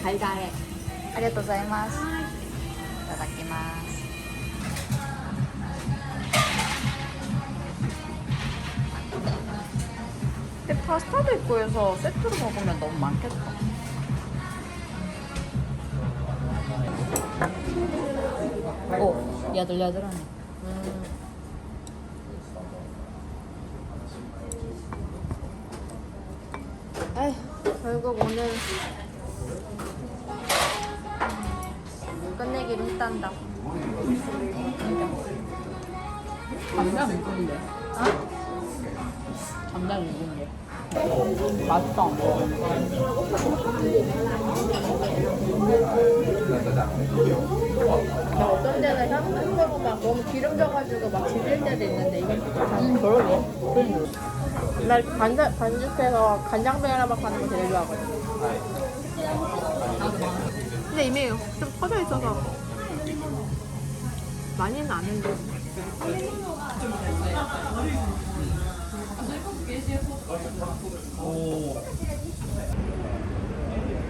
달달해. ありがとうございます。いただきます。 근데 파스타도 있고 해서 세트로 먹으면 너무 많겠다. 오, 야들야들하네. 에휴, 결국 오늘 끝내기로 했단다. 감당 있는데? 어? 감당 있는데? 맛있다. 막 어떤 데는 향으로 막 너무 기름져가지고 막 질릴 때도 있는데 이건 그러게. 날 반죽해서 간장베라막 하는 거 되게 좋아하거든. 근데 이미 좀 퍼져 있어서 많이는 안 했는데.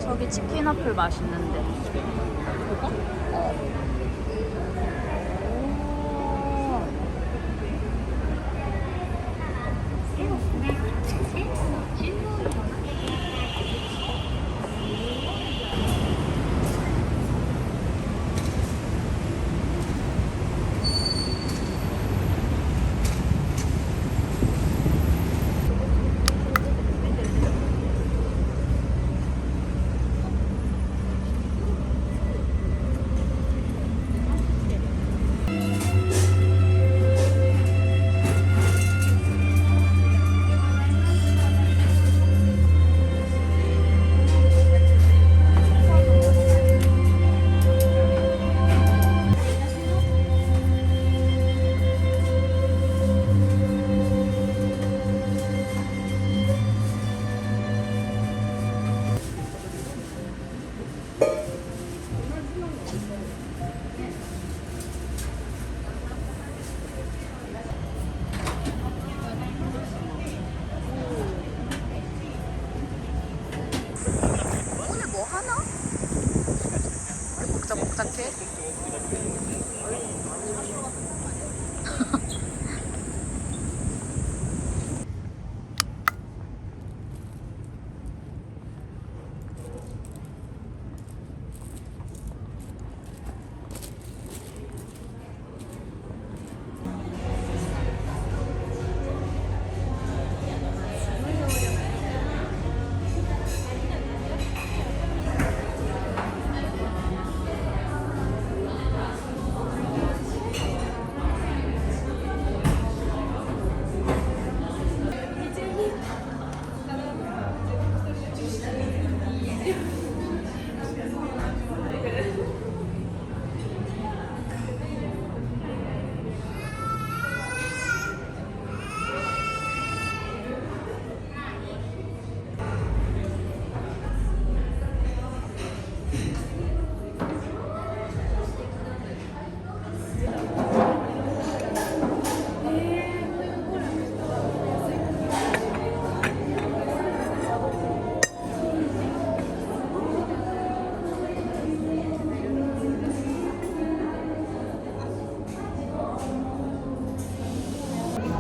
저기 치킨 와플 맛있는데. 그거? 어. 복잡해?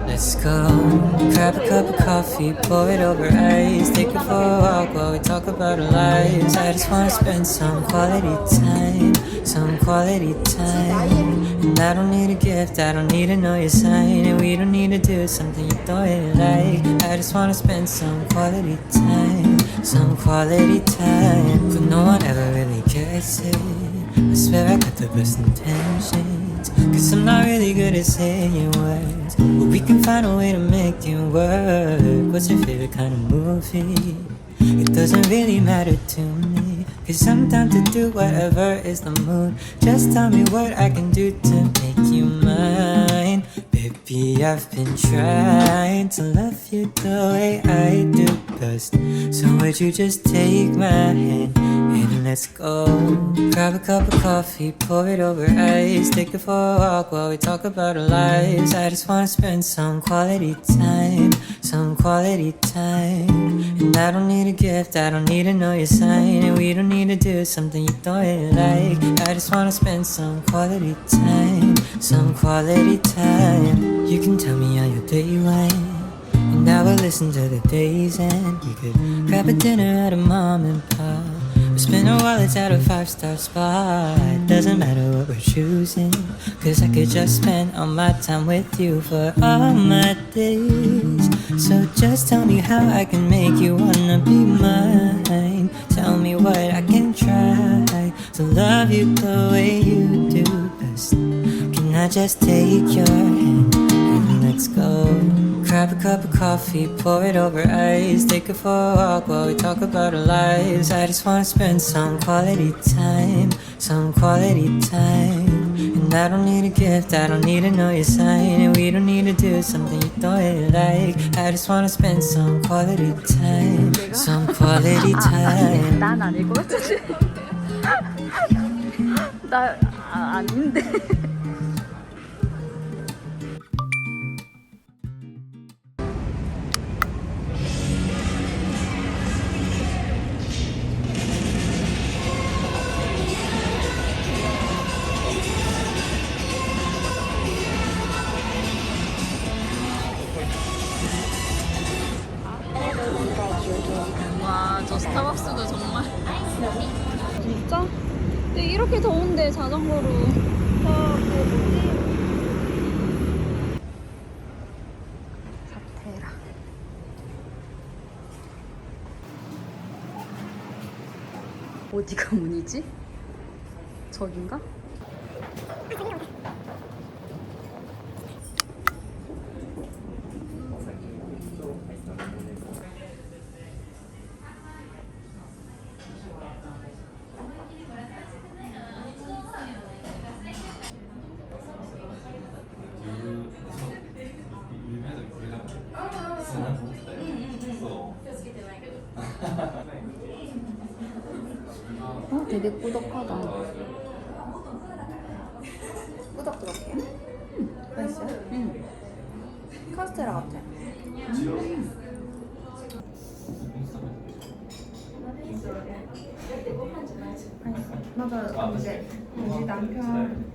Let's go, grab a cup of coffee, pour it over ice, take it for a walk while we talk about our lives. I just wanna spend some quality time, and I don't need a gift, I don't need to know your sign, and we don't need to do something you don't really like. I just wanna spend some quality time, but no one ever really gets it. I swear I got the best intentions, 'cause I'm not really good at saying your words, but we can find a way to make it work. What's your favorite kind of movie? It doesn't really matter to me, 'cause I'm down to do whatever is the mood. Just tell me what I can do to make you mine. Baby, I've been trying to love you the way I do best, so would you just take my hand and let's go. Grab a cup of coffee, pour it over ice, take it for a walk while we talk about our lives. I just wanna spend some quality time, quality time. And I don't need a gift, I don't need to know your sign. And we don't need to do something you don't really like. I just wanna spend some quality time, some quality time. You can tell me how your day went, and I will listen to the days end. We could grab a dinner at a mom and pop, or spend our wallets at a 5-star spot. Doesn't matter what we're choosing, cause I could just spend all my time with you for all my days. So just tell me how I can make you wanna be mine. Tell me what I can try to love you the way you do best. Can I just take your hand and let's go? Grab a cup of coffee, pour it over ice. Take it for a walk while we talk about our lives. I just wanna spend some quality time, some quality time. And I don't need a gift, I don't need to know your sign. And we don't need to do something you don't really like. I just wanna spend some quality time, some quality time. 난 아닐 것 같은데. 나 아닌데. 와, 저 스타벅스도 정말. 진짜? 근데 이렇게 더운데 자전거로. 사테라. 어디가 문이지? 저긴가? 되게 꾸덕하다. 꾸덕꾸덕해요? 맛있어요? 응. 카스테라 같아. 맞아. 이제 우리 남편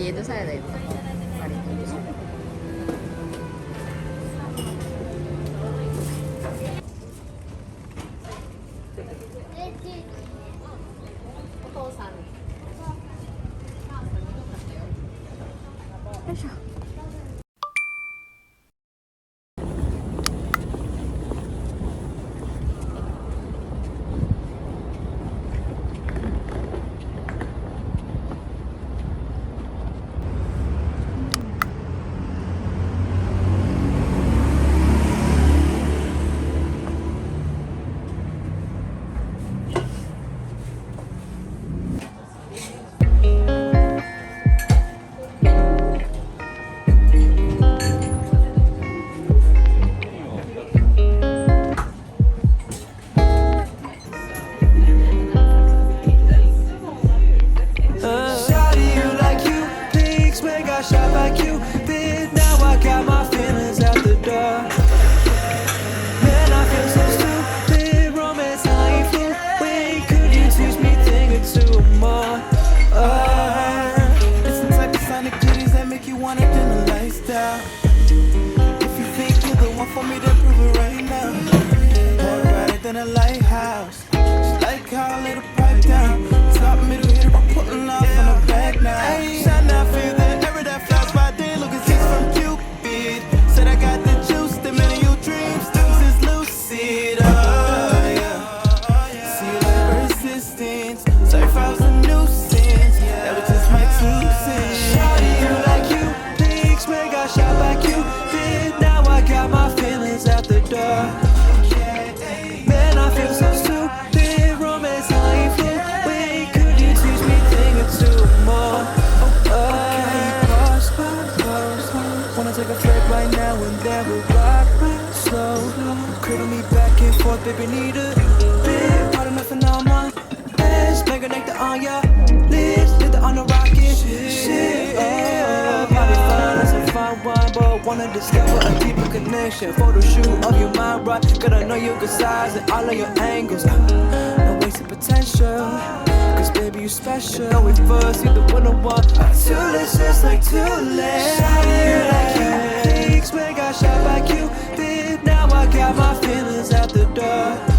얘도 사야 되겠다. 아니, it right now. More brighter than a lighthouse. Just like how I let her pipe down. Top middle hitter, I'm putting off on the back now. Shine now, feel the error that flies by day. Look at 6 from Cupid. Said I got the juice, the man of your dreams. Things is lucid. Oh yeah. See you like persistence. Sorry if I was a nuisance. That was just my 2 cents. Shawty, you like you. Thanks, man, got shot by Cupid. Now I got my feelings out the door. Man, I feel so stupid. Romance only fluid. Could you teach me a thing or two more? Wanna take a flight right now and then we'll rock real slow. Cradle me back and forth, baby, need a bit. Part of nothing on my ass. Make a nectar on your lips. Hit the on the rocket. Shit, yeah. Body fine as a fine wine, but wanna discover a deeper connection. Photo shoot of your mind, right? Gotta know your good size and all of your angles. No wasted potential. Cause baby, you special. Know we first, you the winner one. Too late, just like too late. You like you, thanks, man, got shot by Cupid. Now I got my feelings out the door.